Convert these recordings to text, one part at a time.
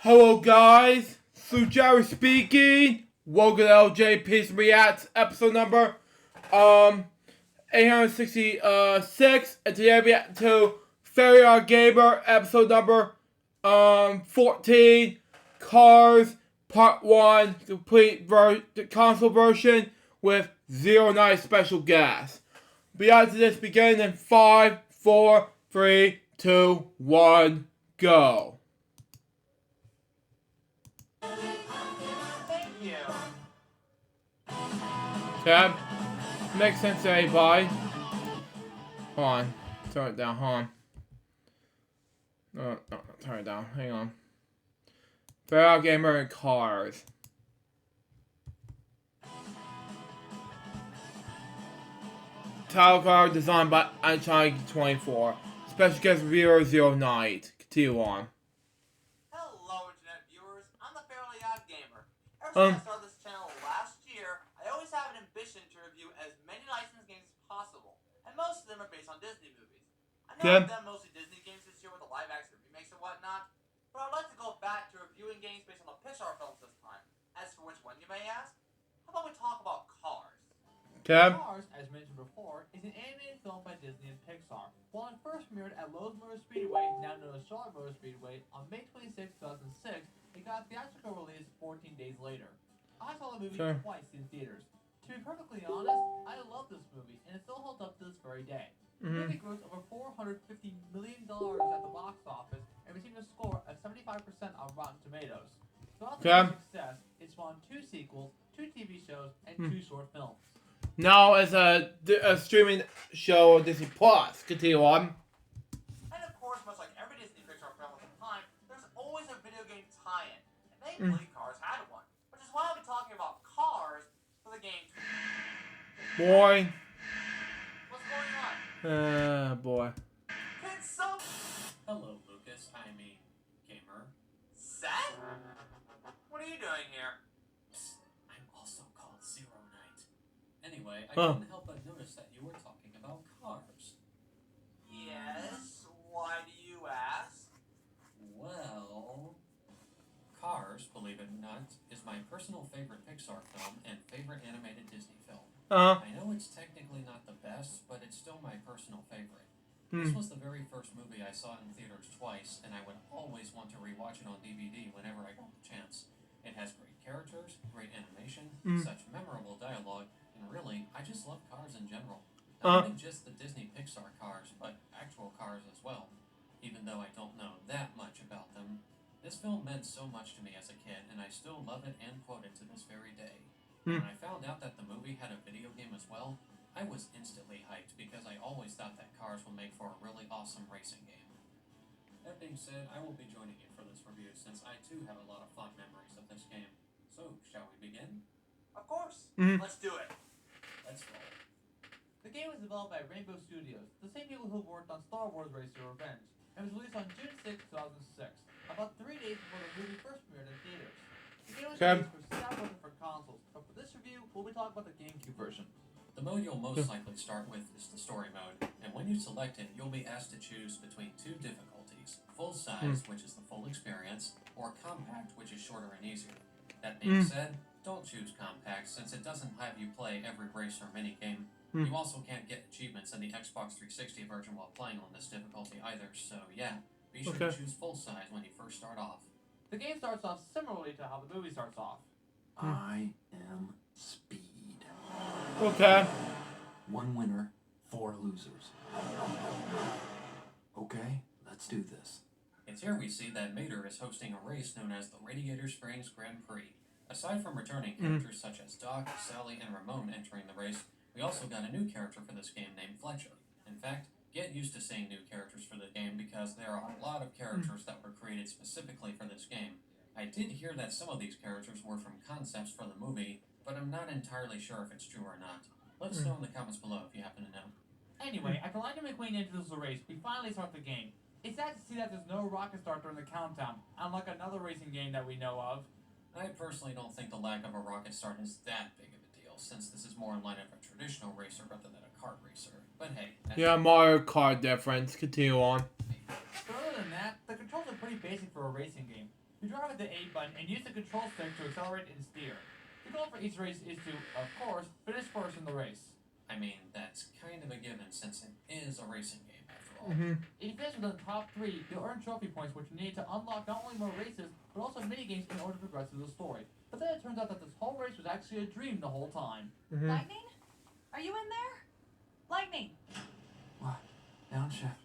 Hello guys, Jerry speaking. Welcome to LJPCBM Reacts episode number 866, and today we react to OddGamer episode number 14, Cars Part 1, complete console version with 0 night special guests. Beyond to this beginning in 5, 4, 3, 2, 1, go. Okay, makes sense to everybody. Hold on, turn it down, hold on. No, turn it down, hang on. OddGamer and Cars. Title card designed by Untitled 24. Special guest reviewer 0 Night. Continue on. Hello, internet viewers. I'm the Fairly Odd Gamer. Ever since I started this channel last year, I always have an ambition to review as many licensed games as possible, and most of them are based on Disney movies. I know I've done mostly Disney games this year with the live-action remakes and whatnot, but I'd like to go back to reviewing games based on the Pixar films this time. As for which one, you may ask? How about we talk about Cars? Cars, as mentioned before, is an animated film by Disney and Pixar. While it first premiered at Lowe's Motor Speedway, now known as Charlotte Motor Speedway, on May 26, 2006, it got a theatrical release 14 days later. I saw the movie twice in theaters. To be perfectly honest, I love this movie, and it still holds up to this very day. The movie grossed over $450 million at the box office and received a score of 75% on Rotten Tomatoes. Throughout the success, it spawned 2 sequels, 2 TV shows, and 2 short films. Now as a streaming show on Disney Plus. Continue on. And of course, much like every Disney Pixar film at the time, there's always a video game tie-in. And thankfully, Cars had one. Which is why I'll be talking about Cars for the game. Boy. What's going on? Boy. Can some... Hello, Lucas. I mean, gamer. Seth? What are you doing here? I'm also called 0 Night. Anyway, I couldn't help but notice that you were talking about cars. Yes? Why do you ask? Well... Cars, believe it or not, is my personal favorite Pixar film and favorite animated Disney film. I know it's technically not the best, but it's still my personal favorite. This was the very first movie I saw in theaters twice, and I would always want to rewatch it on DVD whenever I got the chance. It has great characters, great animation, such memorable dialogue, and really, I just love cars in general. Not only just the Disney Pixar cars, but actual cars as well. Even though I don't know that much about them, this film meant so much to me as a kid, and I still love it and quote it to this very day. When I found out that the movie had a video game as well, I was instantly hyped because I always thought that Cars would make for a really awesome racing game. That being said, I will be joining you for this review since I too have a lot of fond memories of this game. So, shall we begin? Of course. Let's do it. Let's roll. The game was developed by Rainbow Studios, the same people who worked on Star Wars Racer Revenge, and was released on June 6, 2006, about 3 days before the movie first premiered in theaters. The game was released for several different consoles, but for this review, we'll be talking about the GameCube version. The mode you'll most likely start with is the story mode, and when you select it, you'll be asked to choose between 2 difficulties, full size, which is the full experience, or compact, which is shorter and easier. That being said, don't choose compact since it doesn't have you play every race or minigame. You also can't get achievements in the Xbox 360 version while playing on this difficulty either, so yeah, be sure to choose full size when you first start off. The game starts off similarly to how the movie starts off. I am Speed. Okay. 1 winner, 4 losers. Okay, let's do this. It's here we see that Mater is hosting a race known as the Radiator Springs Grand Prix. Aside from returning characters such as Doc, Sally, and Ramon entering the race, we also got a new character for this game named Fletcher. In fact, get used to seeing new characters for the game because there are a lot of characters that were created specifically for this game. I did hear that some of these characters were from concepts for the movie, but I'm not entirely sure if it's true or not. Let us know in the comments below if you happen to know. Anyway, after Lightning McQueen enters the race, we finally start the game. It's sad to see that there's no rocket start during the countdown, unlike another racing game that we know of. I personally don't think the lack of a rocket start is that big of a deal, since this is more in line of a traditional racer rather than a kart racer. But hey, Yeah, Mario Kart difference. Continue on. But other than that, the controls are pretty basic for a racing game. You drive with the A button and use the control stick to accelerate and steer. The goal for each race is to, of course, finish first in the race. I mean, that's kind of a given since it is a racing game after all. If you finish within the top 3, you'll earn trophy points which you need to unlock not only more races, but also minigames in order to progress through the story. But then it turns out that this whole race was actually a dream the whole time. Lightning? Are you in there? Lightning! What? Downshift.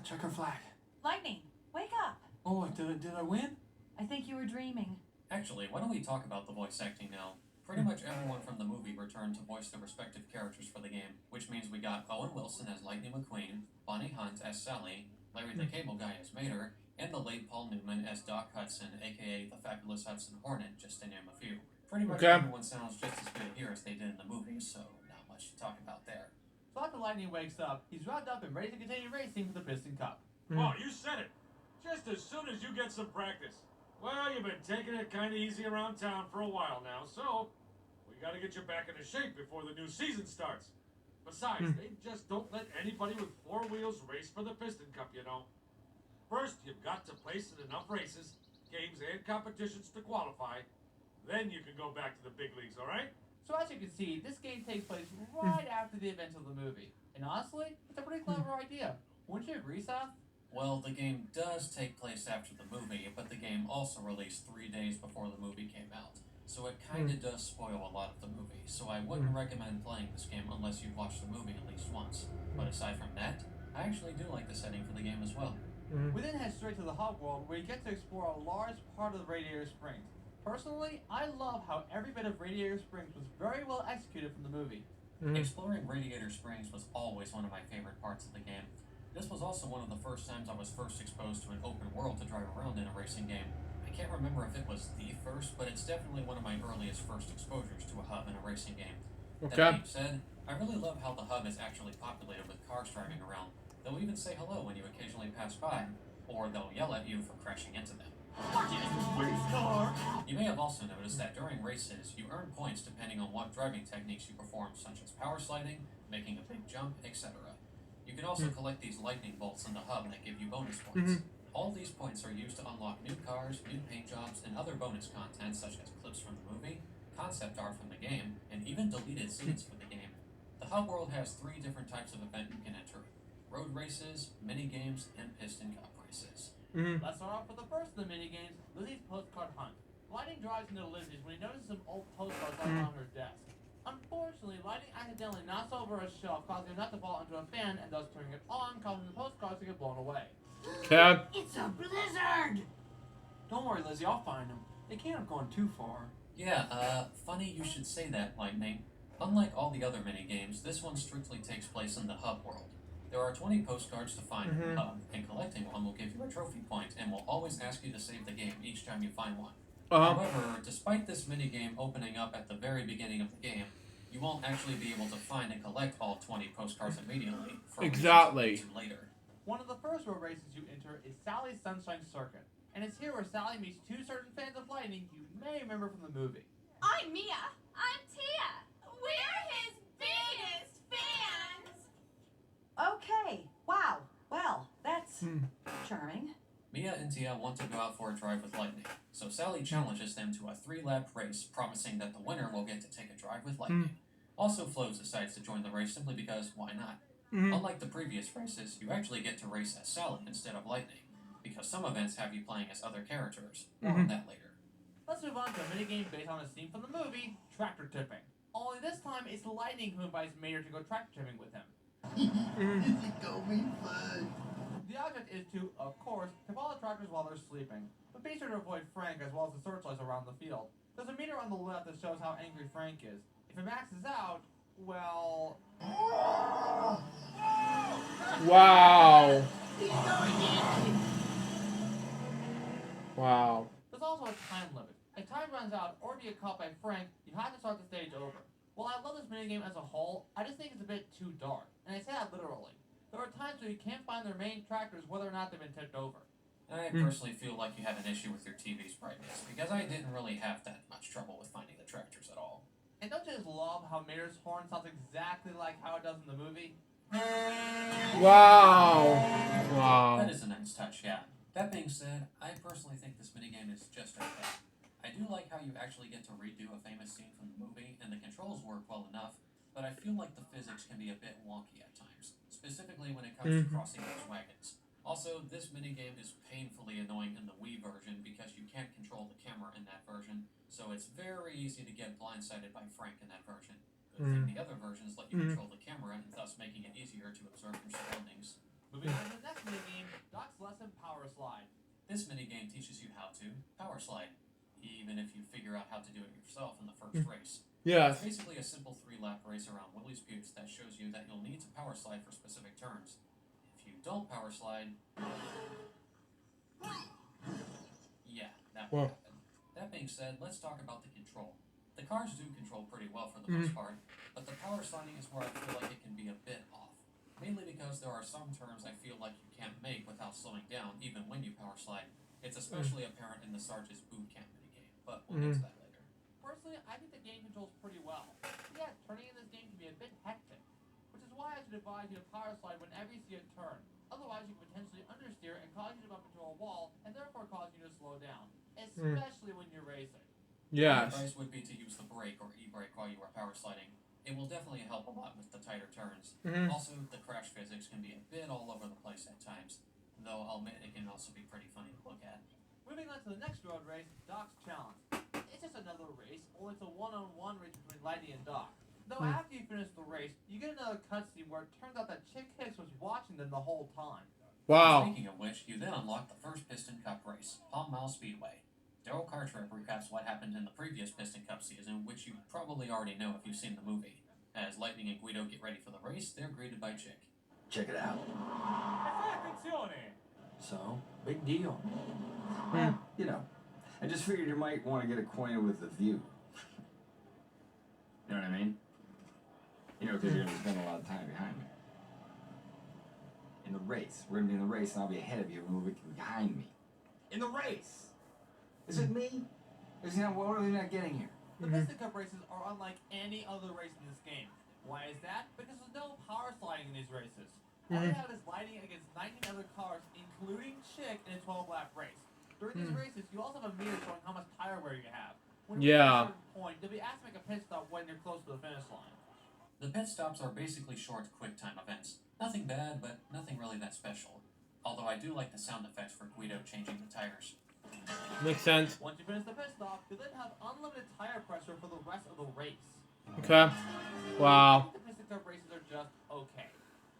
Checker flag. Lightning, wake up! Oh, did I win? I think you were dreaming. Actually, why don't we talk about the voice acting now? Pretty much everyone from the movie returned to voice their respective characters for the game, which means we got Owen Wilson as Lightning McQueen, Bonnie Hunt as Sally, Larry the Cable Guy as Mater, and the late Paul Newman as Doc Hudson, aka the Fabulous Hudson Hornet, just to name a few. Pretty much everyone sounds just as good here as they did in the movie, so not much to talk about there. So after Lightning wakes up, he's wrapped up and ready to continue racing for the Piston Cup. Oh, you said it. Just as soon as you get some practice. Well, you've been taking it kind of easy around town for a while now, so we got to get you back into shape before the new season starts. Besides, they just don't let anybody with 4 wheels race for the Piston Cup, you know. First, you've got to place in enough races, games, and competitions to qualify. Then you can go back to the big leagues, all right? So as you can see, this game takes place right after the events of the movie. And honestly, it's a pretty clever idea. Wouldn't you agree, Seth? Well, the game does take place after the movie, but the game also released 3 days before the movie came out. So it kinda does spoil a lot of the movie, so I wouldn't recommend playing this game unless you've watched the movie at least once. But aside from that, I actually do like the setting for the game as well. We then head straight to the hub world where you get to explore a large part of the Radiator Springs. Personally, I love how every bit of Radiator Springs was very well executed from the movie. Exploring Radiator Springs was always one of my favorite parts of the game. This was also one of the first times I was first exposed to an open world to drive around in a racing game. I can't remember if it was the first, but it's definitely one of my earliest first exposures to a hub in a racing game. That being said, I really love how the hub is actually populated with cars driving around. They'll even say hello when you occasionally pass by, or they'll yell at you for crashing into them. You may have also noticed that during races, you earn points depending on what driving techniques you perform, such as power sliding, making a big jump, etc. You can also collect these lightning bolts in the hub that give you bonus points. All these points are used to unlock new cars, new paint jobs, and other bonus content such as clips from the movie, concept art from the game, and even deleted scenes for the game. The hub world has 3 different types of event you can enter: road races, mini games, and Piston Cup races. Let's start off with the first of the minigames, Lizzie's Postcard Hunt. Lightning drives into Lizzie's when he notices some old postcards lying on her desk. Unfortunately, Lightning accidentally knocks over a shelf, causing it not to fall into a fan and thus turning it on, causing the postcards to get blown away. It's a blizzard! Don't worry, Lizzie, I'll find them. They can't have gone too far. Yeah, funny you should say that, Lightning. Unlike all the other mini-games, this one strictly takes place in the hub world. There are 20 postcards to find in the hub, and collecting one will give you a trophy point and will always ask you to save the game each time you find one. However, despite this minigame opening up at the very beginning of the game, you won't actually be able to find and collect all 20 postcards immediately for reasons later. One of the first road races you enter is Sally's Sunshine Circuit, and it's here where Sally meets 2 certain fans of Lightning you may remember from the movie. I'm Mia. I'm Tia. We're his biggest fans. Okay, wow. Well, that's charming. Mia and Tia want to go out for a drive with Lightning, so Sally challenges them to a 3-lap race, promising that the winner will get to take a drive with Lightning. Also, Flo decides to join the race simply because, why not? Unlike the previous races, you actually get to race as Sally instead of Lightning, because some events have you playing as other characters. More on that later. Let's move on to a minigame based on a scene from the movie, Tractor Tipping. Only this time, it's Lightning who invites Mater to go tractor tipping with him. Is it gonna be fun? The object is to, of course, tip all the tractors while they're sleeping, but be sure to avoid Frank as well as the searchlights around the field. There's a meter on the left that shows how angry Frank is. If it maxes out, well... Wow. Wow. There's also a time limit. If time runs out or if you get caught by Frank, you have to start the stage over. While I love this minigame as a whole, I just think it's a bit too dark, and I say that literally. There are times where you can't find their main tractors whether or not they've been tipped over. I personally feel like you have an issue with your TV's brightness, because I didn't really have that much trouble with finding the tractors at all. And don't you just love how Mater's horn sounds exactly like how it does in the movie? Wow. Wow. That is a nice touch, yeah. That being said, I personally think this minigame is just okay. I do like how you actually get to redo a famous scene from the movie, and the controls work well enough, but I feel like the physics can be a bit wonky at times, specifically when it comes to crossing those wagons. Also, this minigame is painfully annoying in the Wii version because you can't control the camera in that version, so it's very easy to get blindsided by Frank in that version. Good thing the other versions let you control the camera and thus making it easier to observe your surroundings. Moving on to the next minigame, Doc's Lesson Power Slide. This minigame teaches you how to power slide, even if you figure out how to do it yourself in the first race. Yes. It's basically a simple 3-lap race around Willie's Buttes that shows you that you'll need to power slide for specific turns. If you don't power slide... yeah, that will happen. That being said, let's talk about the control. The cars do control pretty well for the most part, but the power sliding is where I feel like it can be a bit off. Mainly because there are some turns I feel like you can't make without slowing down, even when you power slide. It's especially apparent in the Sarge's boot camp minigame, but we'll get to that later. Personally, I think the game controls pretty well. Yeah, turning in this game can be a bit hectic, which is why I should advise you to power slide whenever you see a turn. Otherwise, you can potentially understeer and cause you to bump into a wall, and therefore cause you to slow down, especially when you're racing. Yes. My advice would be to use the brake or e-brake while you are power sliding. It will definitely help a lot with the tighter turns. Also, the crash physics can be a bit all over the place at times, though I'll admit it can also be pretty funny to look at. Moving on to the next road race, Doc's Challenge. It's just another race, only it's a one-on-one race between Lightning and Doc. Though after you finish the race, you get another cutscene where it turns out that Chick Hicks was watching them the whole time. Wow. Speaking of which, you then unlock the first Piston Cup race, Palm Mile Speedway. Daryl Cartrip recaps what happened in the previous Piston Cup season, which you probably already know if you've seen the movie. As Lightning and Guido get ready for the race, they're greeted by Chick. Check it out. So, big deal. Well, you know, I just figured you might want to get acquainted with the view. You know what I mean? You know, because you're going to spend a lot of time behind me. In the race. We're going to be in the race, and I'll be ahead of you, and we'll be behind me. In the race! Is it me? Is, you know, what are we not getting here? The Piston Cup races are unlike any other race in this game. Why is that? Because there's no power sliding in these races. All you have is lighting against 19 other cars, including Chick, in a 12-lap race. During these races, you also have a meter showing how much tire wear you have. When you reach a certain point, you'll be asked to make a pit stop when you're close to the finish line. The pit stops are basically short, quick-time events. Nothing bad, but nothing really that special. Although I do like the sound effects for Guido changing the tires. Makes sense. Once you finish the pit stop, you then have unlimited tire pressure for the rest of the race. Okay. Wow. I think the Piston Cup races are just okay.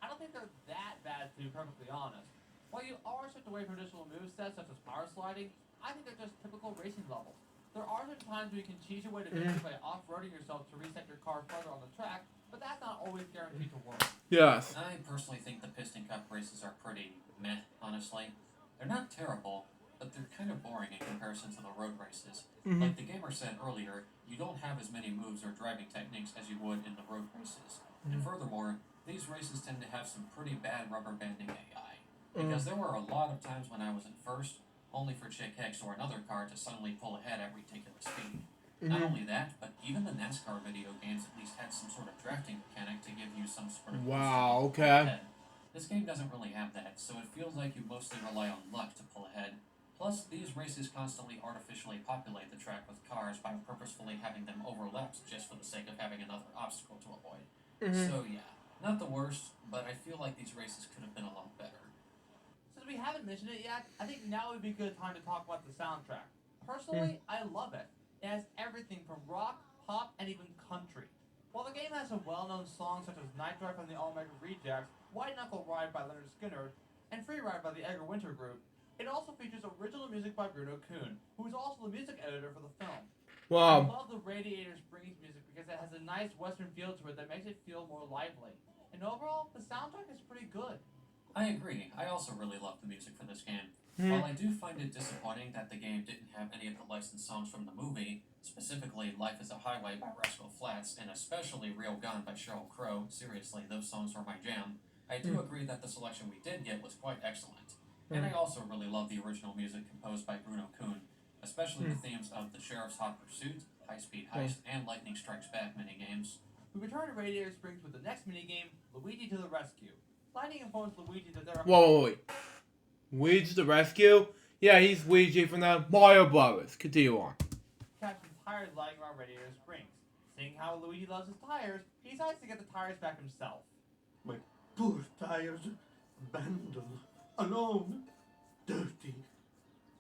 I don't think they're that bad, to be perfectly honest. While you are stripped away from additional movesets such as power sliding, I think they're just typical racing levels. There are certain times where you can cheat your way to victory by off-roading yourself to reset your car further on the track, but that's not always guaranteed to work. Yes. I personally think the Piston Cup races are pretty meh, honestly. They're not terrible, but they're kind of boring in comparison to the road races. Like the gamer said earlier, you don't have as many moves or driving techniques as you would in the road races. And furthermore, these races tend to have some pretty bad rubber banding AI. Because there were a lot of times when I was in first, only for Chick Hicks or another car to suddenly pull ahead at ridiculous speed. Not only that, but even the NASCAR video games at least had some sort of drafting mechanic to give you some sort of Wow, boost to pull okay. ahead. This game doesn't really have that, so it feels like you mostly rely on luck to pull ahead. Plus, these races constantly artificially populate the track with cars by purposefully having them overlap just for the sake of having another obstacle to avoid. So yeah, not the worst, but I feel like these races could have been a lot better. Since we haven't mentioned it yet, I think now would be a good time to talk about the soundtrack. Personally, I love it. It has everything from rock, pop, and even country. While the game has some well-known songs such as Night Drive from the All-American Rejects, White Knuckle Ride by Leonard Skinner, and Free Ride by the Edgar Winter Group, it also features original music by Bruno Kuhn, who is also the music editor for the film. I love the Radiator Springs music because it has a nice western feel to it that makes it feel more lively. And overall, the soundtrack is pretty good. I agree. I also really love the music for this game. While I do find it disappointing that the game didn't have any of the licensed songs from the movie, specifically Life is a Highway by Rascal Flatts, and especially Real Gone by Sheryl Crow, seriously, those songs are my jam, I do agree that the selection we did get was quite excellent. And I also really love the original music composed by Bruno Kuhn, especially the themes of the Sheriff's Hot Pursuit, High Speed Heist, and Lightning Strikes Back minigames. We return to Radiator Springs with the next minigame, Luigi to the Rescue. Lightning informs Luigi that there are... Whoa. Luigi the Rescue? Yeah, he's Luigi from the Mario Brothers. Continue on. Captain tires lying around Radiator Springs. Seeing how Luigi loves his tires, he decides to get the tires back himself. My poor tires, abandoned, alone, dirty.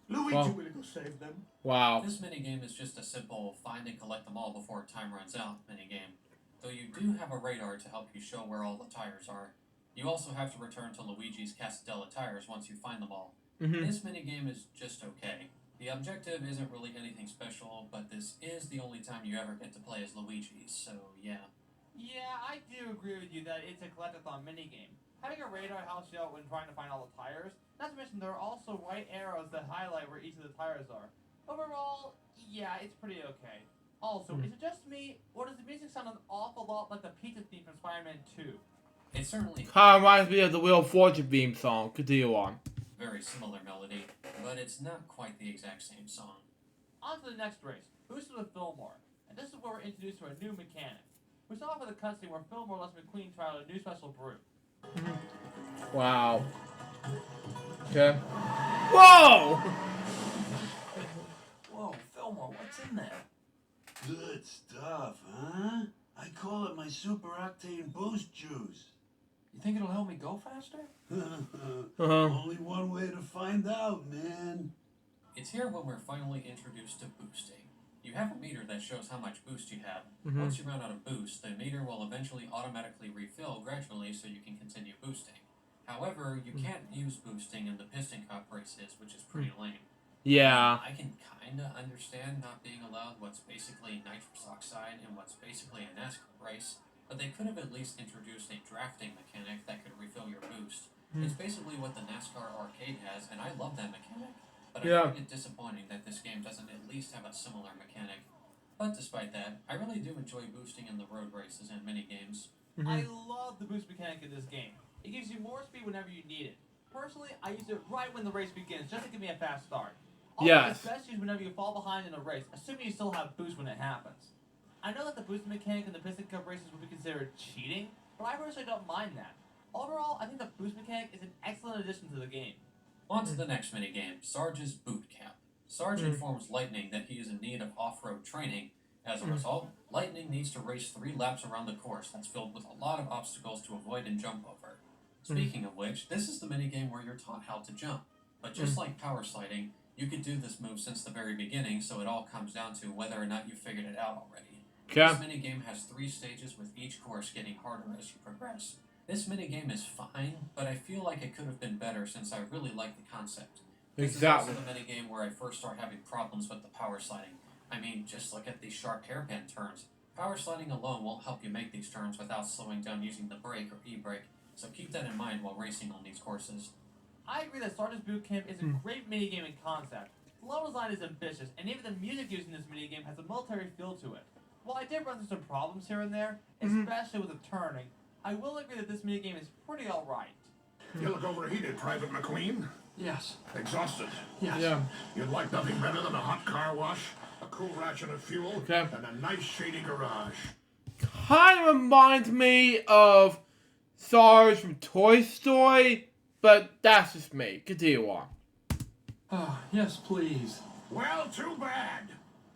Luigi will go save them. Wow. This minigame is just a simple find and collect them all before time runs out minigame. Though you do have a radar to help you show where all the tires are. You also have to return to Luigi's Casadella tires once you find them all. This minigame is just okay. The objective isn't really anything special, but this is the only time you ever get to play as Luigi, so yeah. Yeah, I do agree with you that it's a collectathon minigame. Having a radar helps you out when trying to find all the tires. Not to mention there are also white arrows that highlight where each of the tires are. Overall, yeah, it's pretty okay. Also, is it just me, or does the music sound an awful lot like the pizza theme from Spider-Man 2? It certainly Kind of reminds me of the Wheel of Fortune theme song. Continue on. very similar melody, but it's not quite the exact same song. On to the next race, Boosted with Fillmore. And this is where we're introduced to a new mechanic. We saw off with a cutscene where Fillmore lets McQueen try out a new special brew. Wow. Okay. Whoa! Whoa, Fillmore, what's in there? Good stuff, huh? I call it my super octane boost juice. You think it'll help me go faster? Only one way to find out, man. It's here when we're finally introduced to boosting. You have a meter that shows how much boost you have. Once you run out of boost, the meter will eventually automatically refill gradually so you can continue boosting. However, you can't use boosting in the piston cup races, which is pretty lame. Yeah. I can kinda understand not being allowed what's basically nitrous oxide and what's basically a NASCAR race, but they could have at least introduced a drafting mechanic that could refill your boost. It's basically what the NASCAR arcade has, and I love that mechanic. But I find it disappointing that this game doesn't at least have a similar mechanic. But despite that, I really do enjoy boosting in the road races and mini-games. I love the boost mechanic in this game. It gives you more speed whenever you need it. Personally, I use it right when the race begins, just to give me a fast start. Also, Yes. it's best used whenever you fall behind in a race, assuming you still have boost when it happens. I know that the boost mechanic in the Piston Cup races would be considered cheating, but I personally don't mind that. Overall, I think the boost mechanic is an excellent addition to the game. On to the next minigame, Sarge's Boot Camp. Sarge informs Lightning that he is in need of off-road training. As a result, Lightning needs to race 3 laps around the course that's filled with a lot of obstacles to avoid and jump over. Speaking of which, this is the minigame where you're taught how to jump. But just like power sliding, you could do this move since the very beginning, so it all comes down to whether or not you figured it out already. This minigame has 3 stages with each course getting harder as you progress. This minigame is fine, but I feel like it could have been better since I really like the concept. This is also the minigame where I first start having problems with the power sliding. I mean, just look at these sharp hairpin turns. Power sliding alone won't help you make these turns without slowing down using the brake or e-brake, so keep that in mind while racing on these courses. I agree that Sarge's Boot Camp is a great minigame in concept. The level design is ambitious, and even the music used in this minigame has a military feel to it. While I did run into some problems here and there, especially with the turning, I will agree that this minigame is pretty alright. You look overheated, Private McQueen. Yes. Exhausted. Yes. Yeah. You'd like nothing better than a hot car wash, a cool ration of fuel, and a nice shady garage. Kind of reminds me of Sarge from Toy Story, but that's just me. Continue on. Oh, yes, please. Well, too bad.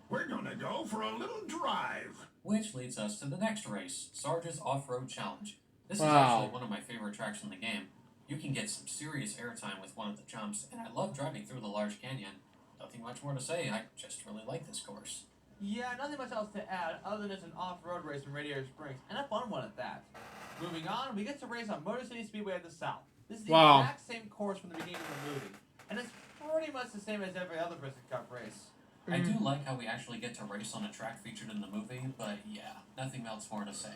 We're gonna go for a little drive. Which leads us to the next race, Sarge's Off-Road Challenge. This is actually one of my favorite tracks in the game. You can get some serious airtime with one of the jumps, and I love driving through the large canyon. Nothing much more to say, I just really like this course. Yeah, nothing much else to add other than it's an off-road race in Radiator Springs, and a fun one at that. Moving on, we get to race on Motor City Speedway of the South. This is the exact same course from the beginning of the movie, and it's pretty much the same as every other Piston Cup race. I do like how we actually get to race on a track featured in the movie, but yeah, nothing else more to say.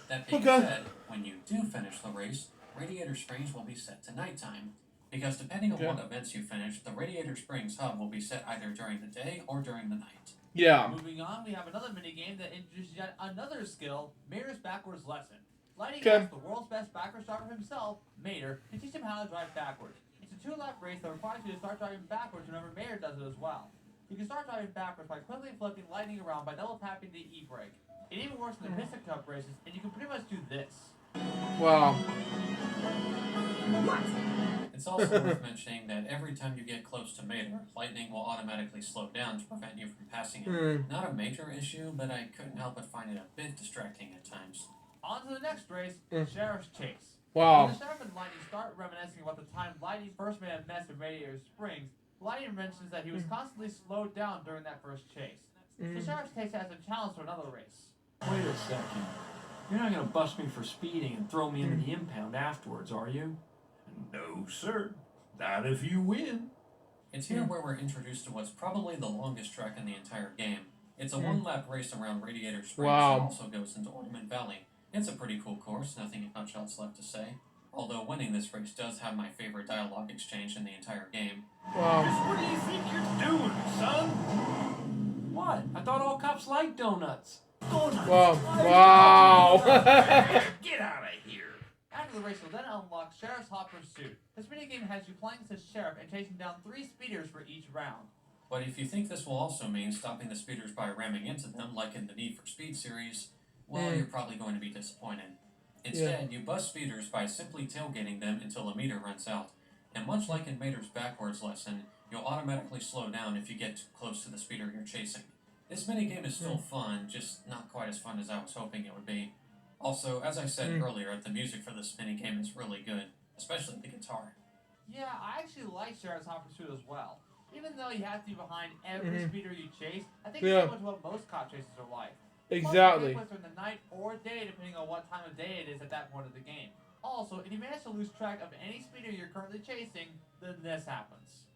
That being said, when you do finish the race, Radiator Springs will be set to nighttime. Because depending on what events you finish, the Radiator Springs hub will be set either during the day or during the night. Yeah. Moving on, we have another minigame that introduces yet another skill, Mater's backwards lesson. Lightning asks the world's best backwards driver himself, Mater, to teach him how to drive backwards. It's a 2-lap race that requires you to start driving backwards whenever Mater does it as well. You can start driving backwards by quickly flipping Lightning around by double tapping the e-brake. It even works in the Piston Cup races, and you can pretty much do this. Wow. It's also worth mentioning that every time you get close to Mater, lightning will automatically slow down to prevent you from passing it. Not a major issue, but I couldn't help but find it a bit distracting at times. On to the next race, Sheriff's Chase. Wow. When the Sheriff and Lightning start reminiscing about the time Lightning first made a mess of Radiator Springs, Lightning mentions that he was constantly slowed down during that first chase. The Sheriff's Chase has a challenge for another race. Wait a second. You're not gonna bust me for speeding and throw me into the impound afterwards, are you? No, sir. Not if you win. It's here where we're introduced to what's probably the longest track in the entire game. It's a one-lap race around Radiator Springs that also goes into Ornament Valley. It's a pretty cool course, nothing much else left to say. Although winning this race does have my favorite dialogue exchange in the entire game. What do you think you're doing, son? What? I thought all cops like donuts. Donuts. Wow. Get out of here. After the race, you'll then unlock Sheriff's Hot Pursuit. This minigame has you playing as a sheriff and chasing down 3 speeders for each round. But if you think this will also mean stopping the speeders by ramming into them, like in the Need for Speed series, well, you're probably going to be disappointed. Instead, you bust speeders by simply tailgating them until a meter runs out. And much like in Mater's backwards lesson, you'll automatically slow down if you get too close to the speeder you're chasing. This minigame is still fun, just not quite as fun as I was hoping it would be. Also, as I said earlier, the music for this minigame is really good, especially the guitar. Yeah, I actually like Sheriff's Hot Pursuit as well. Even though you have to be behind every speeder you chase, I think it's similar to what most cop chases are like. Exactly. Plus, during the night or day, depending on what time of day it is at that point of the game. Also, if you manage to lose track of any speeder you're currently chasing, then this happens.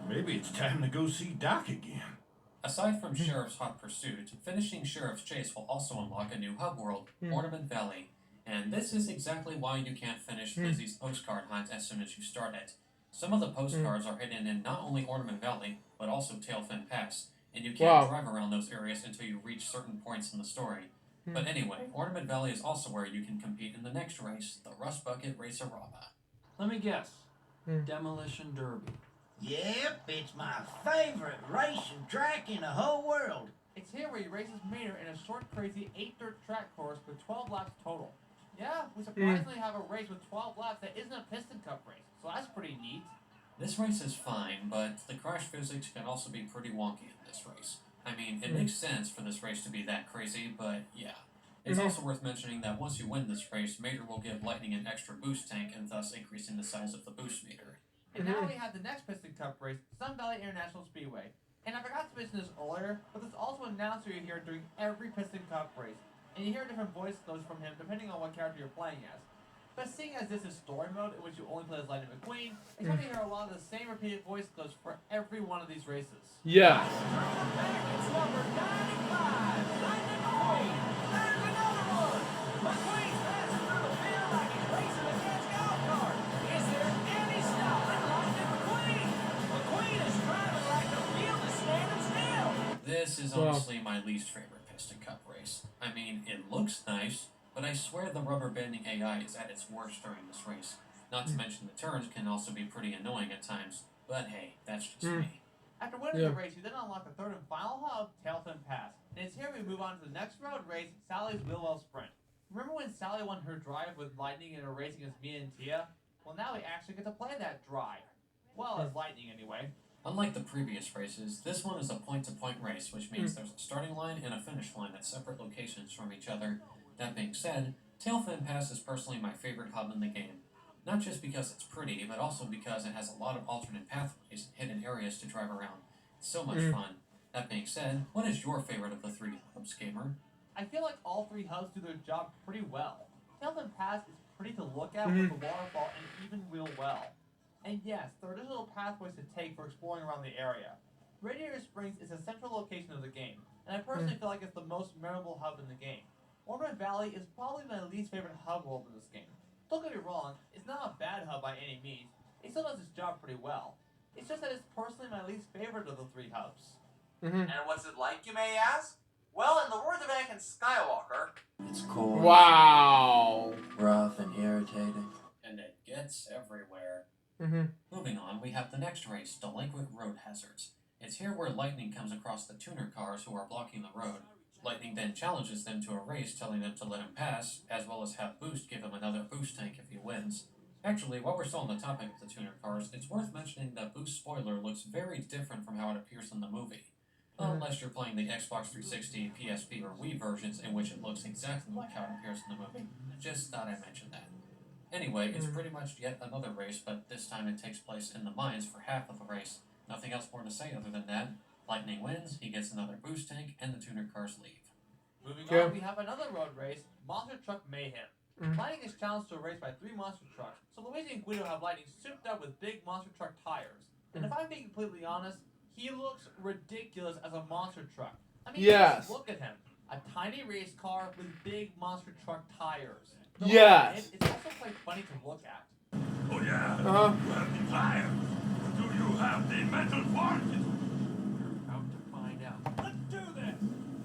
Maybe it's time to go see Doc again. Aside from Sheriff's Hot Pursuit, finishing Sheriff's Chase will also unlock a new hub world, Ornament Valley. And this is exactly why you can't finish Lizzie's postcard hunt as soon as you start it. Some of the postcards are hidden in not only Ornament Valley, but also Tailfin Pass, and you can't drive around those areas until you reach certain points in the story. But anyway, Ornament Valley is also where you can compete in the next race, the Rust Bucket Race-A-Rama. Let me guess. Demolition Derby. Yep, it's my favorite racing track in the whole world. It's here where he races Mater in a short, crazy 8-dirt track course with 12 laps total. Yeah, we surprisingly have a race with 12 laps that isn't a Piston Cup race, so that's pretty neat. This race is fine, but the crash physics can also be pretty wonky in this race. I mean, it makes sense for this race to be that crazy, but yeah. It's also worth mentioning that once you win this race, Mater will give Lightning an extra boost tank and thus increasing the size of the boost meter. And now we have the next Piston Cup race, Sun Valley International Speedway. And I forgot to mention this earlier, but there's also an announcer you hear during every Piston Cup race. And you hear different voice clips from him depending on what character you're playing as. But seeing as this is story mode, in which you only play as Lightning McQueen, expect to hear a lot of the same repeated voice clips for every one of these races. Yeah. It's number 95, Lightning McQueen. There's another one. McQueen's passing through the field like he's racing against golf cart. Is there any stopping Lightning McQueen? McQueen is driving like the field is standing still. This is honestly my least favorite Piston Cup race. I mean, it looks nice, but I swear the rubber banding AI is at its worst during this race. Not to mention the turns can also be pretty annoying at times, but hey, that's just me. After winning the race, you then unlock the third and final hub, Tailfin Pass. And it's here we move on to the next road race, Sally's Wheelwell Sprint. Remember when Sally won her drive with Lightning in a race against me and Tia? Well, now we actually get to play that drive. Well, as Lightning anyway. Unlike the previous races, this one is a point-to-point race, which means there's a starting line and a finish line at separate locations from each other. That being said, Tailfin Pass is personally my favorite hub in the game. Not just because it's pretty, but also because it has a lot of alternate pathways and hidden areas to drive around. It's so much fun. That being said, what is your favorite of the 3 hubs, gamer? I feel like all 3 hubs do their job pretty well. Tailfin Pass is pretty to look at with the waterfall and even wheel well. And yes, there are little pathways to take for exploring around the area. Radiator Springs is a central location of the game, and I personally feel like it's the most memorable hub in the game. Ornament Valley is probably my least favorite hub world in this game. Don't get me wrong, it's not a bad hub by any means. It still does its job pretty well. It's just that it's personally my least favorite of the 3 hubs. And what's it like, you may ask? Well, in the words of Anakin Skywalker, It's cold, Wow. rough, and irritating. And it gets everywhere. Moving on, we have the next race, Delinquent Road Hazards. It's here where Lightning comes across the tuner cars who are blocking the road. Lightning then challenges them to a race, telling them to let him pass, as well as have Boost give him another boost tank if he wins. Actually, while we're still on the topic of the tuner cars, it's worth mentioning that Boost's spoiler looks very different from how it appears in the movie. Unless you're playing the Xbox 360, PSP, or Wii versions, in which it looks exactly like how it appears in the movie. Just thought I'd mention that. Anyway, it's pretty much yet another race, but this time it takes place in the mines for half of the race. Nothing else more to say other than that. Lightning wins, he gets another boost tank, and the tuner cars leave. Moving on, we have another road race, Monster Truck Mayhem. Lightning is challenged to a race by 3 monster trucks, so Luigi and Guido have Lightning souped up with big monster truck tires. And if I'm being completely honest, he looks ridiculous as a monster truck. I mean, just look at him. A tiny race car with big monster truck tires. Though it's also quite funny to look at. Oh yeah? You have the tires. Do you have the metal part? We're about to find out. Let's do this!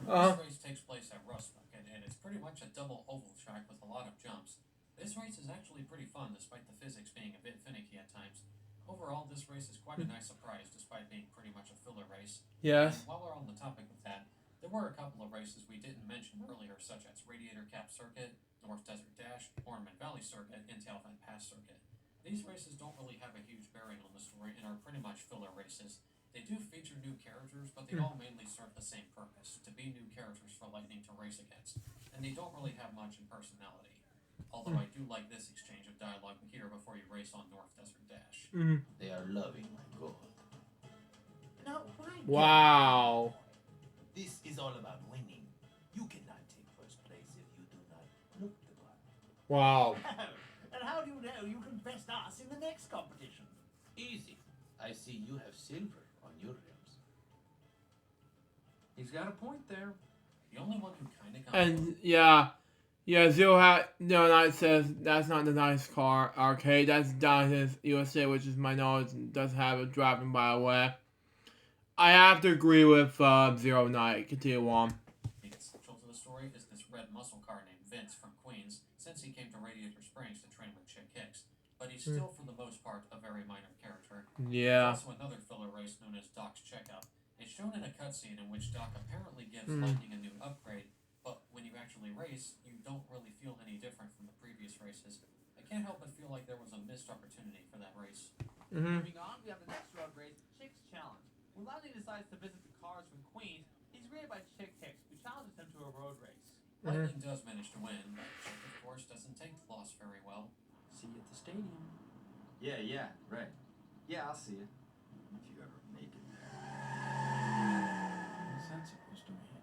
This race takes place at Rustbuck, and it's pretty much a double oval track with a lot of jumps. This race is actually pretty fun, despite the physics being a bit finicky at times. Overall, this race is quite a nice surprise, despite being pretty much a filler race. Yes. And while we're on the topic of that, there were a couple of races we didn't mention earlier, such as Radiator Cap Circuit, North Desert Dash, Ornament Valley Circuit, and Tailvent Pass Circuit. These races don't really have a huge bearing on the story and are pretty much filler races. They do feature new characters, but they all mainly serve the same purpose, to be new characters for Lightning to race against. And they don't really have much in personality. Although I do like this exchange of dialogue here before you race on North Desert Dash. They are loving my God. Now, why? Wow. This is all about winning. You cannot take first place if you do not look the part. Wow. And how do you know you can best us in the next competition? Easy. I see you have silver on your rims. He's got a point there. The only one who kinda got And yeah, Zero Hat No Night says that's not the nice car arcade. That's Don's USA, which is my knowledge and does have a driving by the way. I have to agree with Zero Night. Continue on. Central to the story is this red muscle car named Vince from Queens, since he came to Radiator Springs to train with Chick Hicks. But he's still, for the most part, a very minor character. Yeah. There's also another filler race known as Doc's Checkup. It's shown in a cutscene in which Doc apparently gives Lightning a new upgrade, but when you actually race, you don't really feel any different from the previous races. I can't help but feel like there was a missed opportunity for that race. Moving on, we have the next road race, Chick's Challenge. When Lightning decides to visit the cars from Queens, he's greeted by Chick Hicks, who challenges him to a road race. Lightning does manage to win, but Chick, of course, doesn't take the loss very well. See you at the stadium. Yeah, right. Yeah, I'll see you. If you ever make it there. What's that supposed to mean?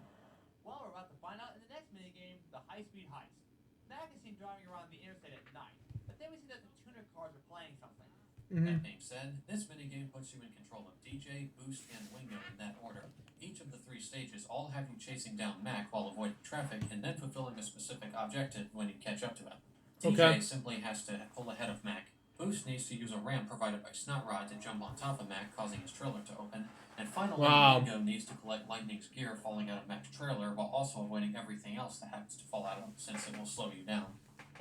Well, we're about to find out in the next minigame, the high-speed heist. Mac is seen driving around the interstate at night, but then we see that the tuner cars are playing something. That being said, this minigame puts you in control of DJ, Boost, and Wingo in that order. Each of the 3 stages all have you chasing down Mac while avoiding traffic and then fulfilling a specific objective when you catch up to him. DJ simply has to pull ahead of Mac. Boost needs to use a ramp provided by Snot Rod to jump on top of Mac, causing his trailer to open. And finally, Wingo needs to collect Lightning's gear falling out of Mac's trailer while also avoiding everything else that happens to fall out of him, since it will slow you down.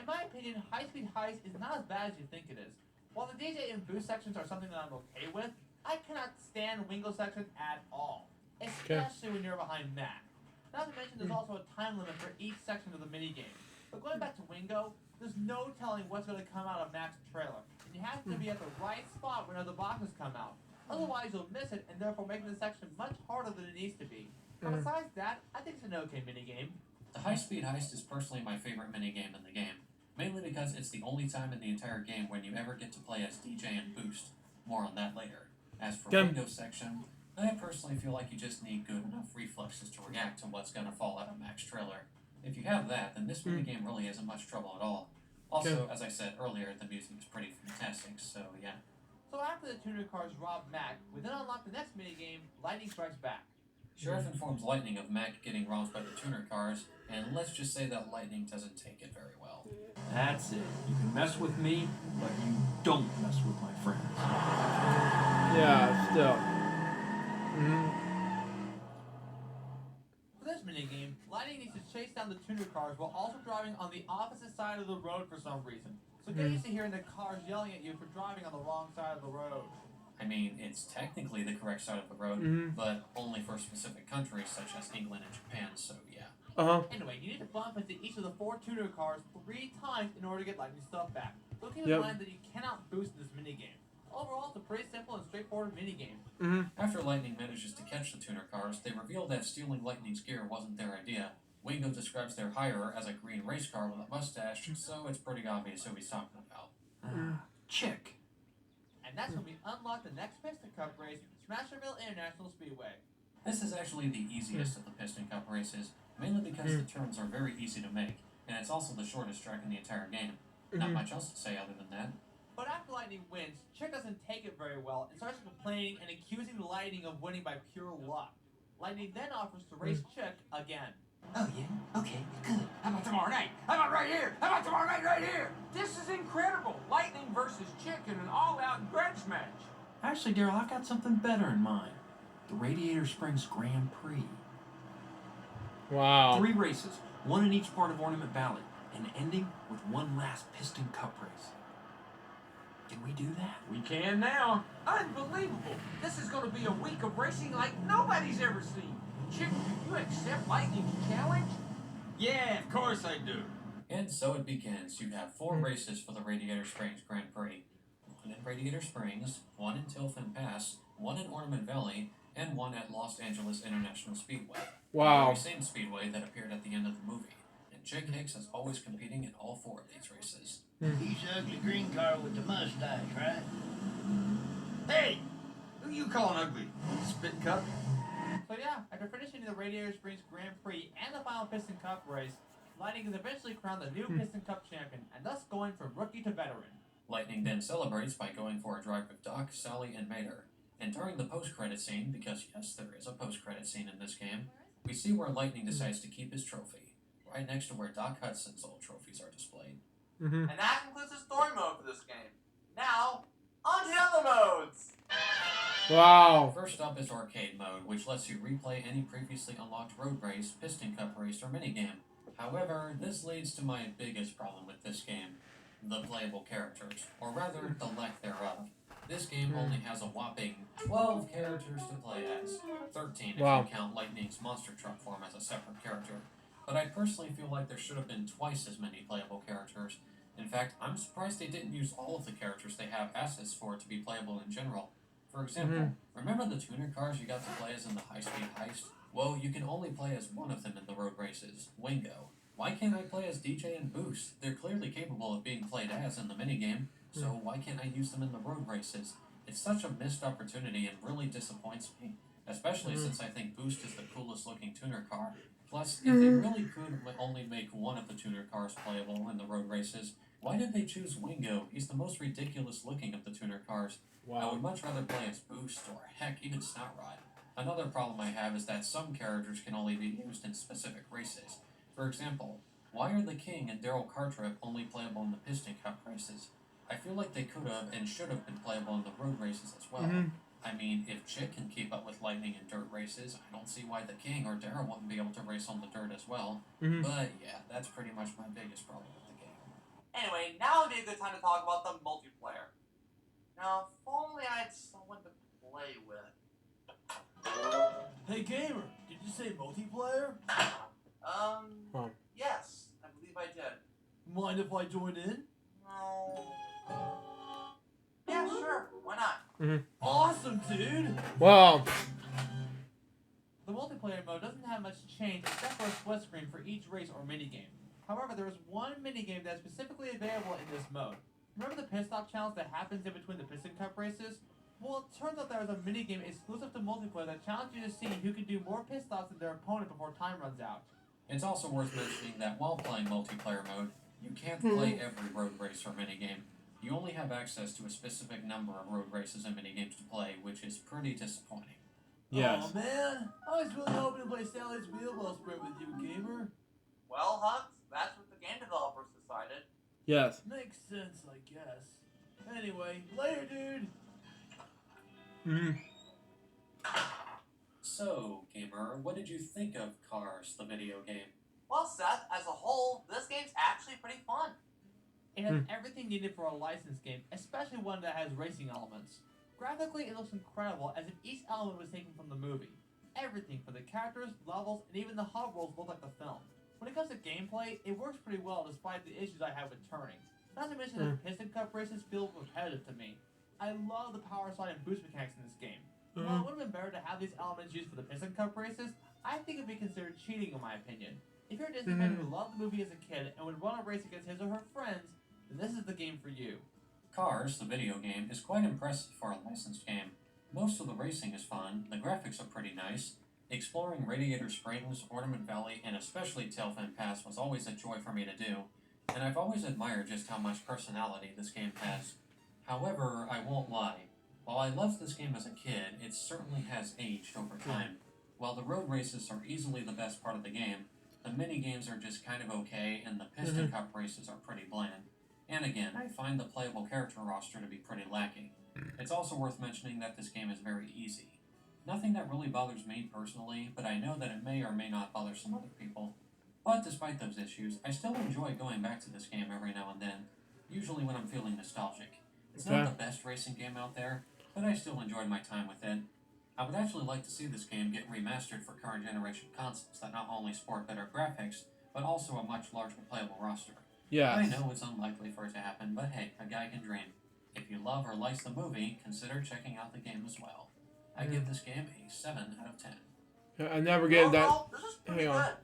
In my opinion, high-speed heist is not as bad as you think it is. While the DJ and Boost sections are something that I'm okay with, I cannot stand Wingo sections at all. Especially when you're behind Mac. Not to mention there's also a time limit for each section of the minigame. But going back to Wingo, there's no telling what's going to come out of Mac's trailer. And you have to be at the right spot when other boxes come out. Otherwise you'll miss it and therefore making the section much harder than it needs to be. But besides that, I think it's an okay minigame. The high-speed heist is personally my favorite minigame in the game. Mainly because it's the only time in the entire game when you ever get to play as DJ and Boost. More on that later. As for Windows section, I personally feel like you just need good enough reflexes to react to what's going to fall out of Mac's trailer. If you have that, then this minigame really isn't much trouble at all. Also, as I said earlier, the music is pretty fantastic, so yeah. So after the tuner cars rob Mac, we then unlock the next minigame, Lightning Strikes Back. Sheriff informs Lightning of Mac getting robbed by the tuner cars, and let's just say that Lightning doesn't take it very well. That's it. You can mess with me, but you don't mess with my friends. Yeah, still. For this minigame, Lightning needs to chase down the tuner cars while also driving on the opposite side of the road for some reason. So get used to hearing the cars yelling at you for driving on the wrong side of the road. I mean, it's technically the correct side of the road, but only for specific countries such as England and Japan, so yeah. Anyway, you need to bump into each of the 4 tuner cars 3 times in order to get lightning stuff back. So keep in mind that you cannot boost in this minigame. Overall, it's a pretty simple and straightforward minigame. After Lightning manages to catch the tuner cars, they reveal that stealing Lightning's gear wasn't their idea. Wingo describes their hirer as a green race car with a mustache, so it's pretty obvious who he's talking about. Chick. And that's when we unlock the next Piston Cup race, Smasherville International Speedway. This is actually the easiest of the Piston Cup races, mainly because the turns are very easy to make, and it's also the shortest track in the entire game. Not much else to say other than that. But after Lightning wins, Chick doesn't take it very well and starts complaining and accusing the Lightning of winning by pure luck. Lightning then offers to race Chick again. Oh, yeah? Okay, good. How about tomorrow night? How about right here? How about tomorrow night right here? This is incredible. Lightning versus Chick in an all-out grudge match. Actually, Daryl, I've got something better in mind. The Radiator Springs Grand Prix. Wow. 3 races, 1 in each part of Ornament Valley, and ending with one last Piston Cup race. Can we do that? We can now. Unbelievable. This is going to be a week of racing like nobody's ever seen. Chick, do you accept Lightning's challenge? Yeah, of course I do. And so it begins. You have 4 races for the Radiator Springs Grand Prix. 1 in Radiator Springs, 1 in Tilfin Pass, 1 in Ornament Valley, and 1 at Los Angeles International Speedway. Wow. The very same speedway that appeared at the end of the movie. And Chick Hicks is always competing in all 4 of these races. He's the ugly green car with the mustache, right? Hey! Who you calling ugly? Spit cup? So yeah, after finishing the Radiator Springs Grand Prix and the final Piston Cup race, Lightning is eventually crowned the new Piston Cup champion, and thus going from rookie to veteran. Lightning then celebrates by going for a drive with Doc, Sally, and Mater. And during the post-credit scene, because yes, there is a post-credit scene in this game, we see where Lightning decides to keep his trophy, right next to where Doc Hudson's old trophies are displayed. And that concludes the story mode for this game. Now, on to the other modes! Wow. First up is Arcade Mode, which lets you replay any previously unlocked road race, Piston Cup race, or minigame. However, this leads to my biggest problem with this game. The playable characters, or rather, the lack thereof. This game only has a whopping 12 characters to play as. 13 if you count Lightning's monster truck form as a separate character. But I personally feel like there should have been twice as many playable characters. In fact, I'm surprised they didn't use all of the characters they have assets for to be playable in general. For example, remember the tuner cars you got to play as in the high-speed heist? Well, you can only play as one of them in the road races, Wingo. Why can't I play as DJ and Boost? They're clearly capable of being played as in the minigame, so why can't I use them in the road races? It's such a missed opportunity and really disappoints me, especially since I think Boost is the coolest looking tuner car. Plus, if they really could only make one of the tuner cars playable in the road races, why did they choose Wingo? He's the most ridiculous looking of the tuner cars. I would much rather play as Boost or heck, even Snot Rod. Another problem I have is that some characters can only be used in specific races. For example, why are the King and Daryl Cartrip only playable in the Piston Cup races? I feel like they could have and should have been playable in the road races as well. I mean, if Chick can keep up with Lightning in dirt races, I don't see why the King or Daryl wouldn't be able to race on the dirt as well. But yeah, that's pretty much my biggest problem with the game. Anyway, now would be a good time to talk about the multiplayer. Now, if only I had someone to play with. Hey gamer, did you say multiplayer? Yes, I believe I did. Mind if I join in? No. Yeah, sure, why not? Awesome, dude! Wow. The multiplayer mode doesn't have much change except for a split screen for each race or minigame. However, there is one minigame that's specifically available in this mode. Remember the pit stop challenge that happens in between the Piston Cup races? Well, it turns out there is a minigame exclusive to multiplayer that challenges you to see who can do more pit stops than their opponent before time runs out. It's also worth mentioning that while playing multiplayer mode, you can't play every road race or minigame. You only have access to a specific number of road races and minigames to play, which is pretty disappointing. Yes. Oh man, I was really hoping to play Sally's Wheelball Sprint with you, gamer. Well, Hux, that's what the game developers decided. Yes. Makes sense, I guess. Anyway, later, dude. So, gamer, what did you think of Cars, the video game? Well, Seth, as a whole, this game's actually pretty fun. It has everything needed for a licensed game, especially one that has racing elements. Graphically, it looks incredible, as if each element was taken from the movie. Everything from the characters, levels, and even the hub worlds look like the film. gameplay, it works pretty well despite the issues I have with turning. Not to mention the Piston Cup races feel repetitive to me. I love the power slide and boost mechanics in this game. While it would have been better to have these elements used for the Piston Cup races, I think it would be considered cheating in my opinion. If you're a Disney fan who loved the movie as a kid and would run a race against his or her friends, then this is the game for you. Cars, the video game, is quite impressive for a licensed game. Most of the racing is fun, the graphics are pretty nice. Exploring Radiator Springs, Ornament Valley, and especially Tailfin Pass was always a joy for me to do, and I've always admired just how much personality this game has. However, I won't lie. While I loved this game as a kid, it certainly has aged over time. While the road races are easily the best part of the game, the mini-games are just kind of okay, and the Piston Cup races are pretty bland. And again, I find the playable character roster to be pretty lacking. It's also worth mentioning that this game is very easy. Nothing that really bothers me personally, but I know that it may or may not bother some other people. But despite those issues, I still enjoy going back to this game every now and then, usually when I'm feeling nostalgic. It's not the best racing game out there, but I still enjoyed my time with it. I would actually like to see this game get remastered for current generation consoles that not only sport better graphics, but also a much larger playable roster. Yes. I know it's unlikely for it to happen, but hey, a guy can dream. If you love or like the movie, consider checking out the game as well. I give this game a 7 out of 10. I never gave that. This is pretty good.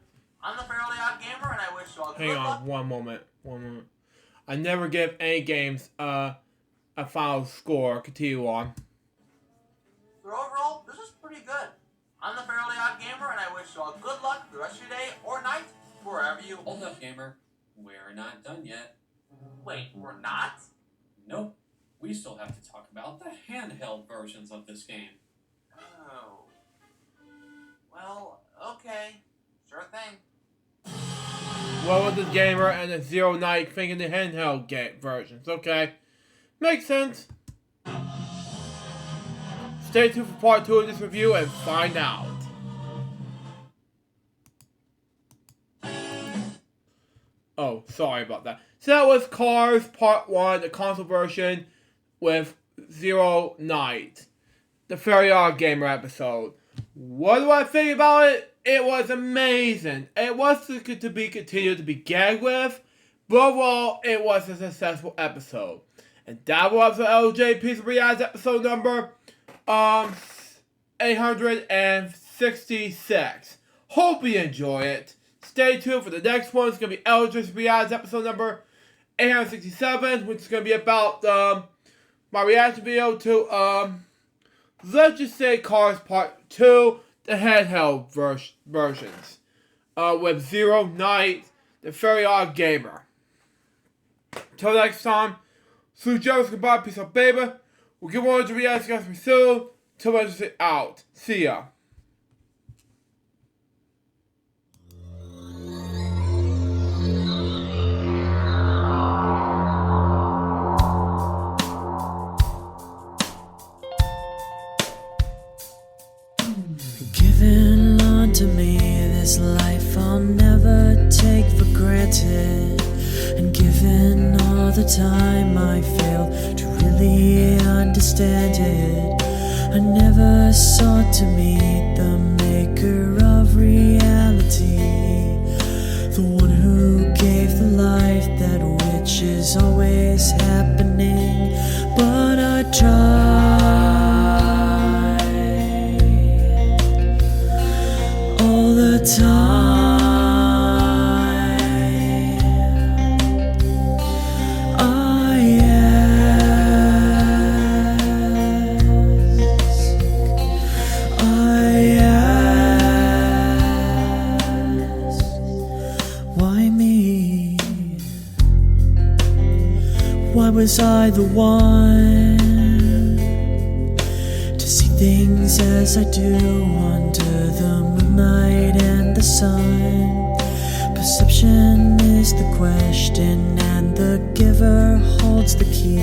I'm the Fairly Odd Gamer, and I wish you all good luck. Hang on, one moment. I never give any games a final score. Continue on. So overall, this is pretty good. I'm the Fairly Odd Gamer, and I wish you all good luck the rest of your day or night, wherever you... Hold up, gamer. We're not done yet. Wait, we're not? Nope. We still have to talk about the handheld versions of this game. Oh. Well, okay. Sure thing. What was the gamer and the Zero Night thinking the handheld game versions? Okay. Makes sense. Stay tuned for part 2 of this review and find out. Oh, sorry about that. So that was Cars Part 1, the console version with Zero Night. The Fairly Odd Gamer episode. What do I think about it? It was amazing. It was to be continued to be gagged with, but overall, it was a successful episode. And that was the LJPCBM episode number 866. Hope you enjoy it. Stay tuned for the next one. It's going to be LJPCBM episode number 867, which is going to be about my reaction video to let's just say Cars Part 2, the handheld versions, with Zero Night, the Fairly Odd Gamer. Till next time, Sue Jones, goodbye, peace out, baby. We'll get one of the reactions guys soon. Till Wednesday out. See ya. Given unto me this life I'll never take for granted, and given all the time I failed to really understand it, I never sought to meet the maker of reality, the one who gave the life that which is always happening, but I tried all the time. Why was I the one to see things as I do under the moonlight and the sun? Perception is the question, and the giver holds the key.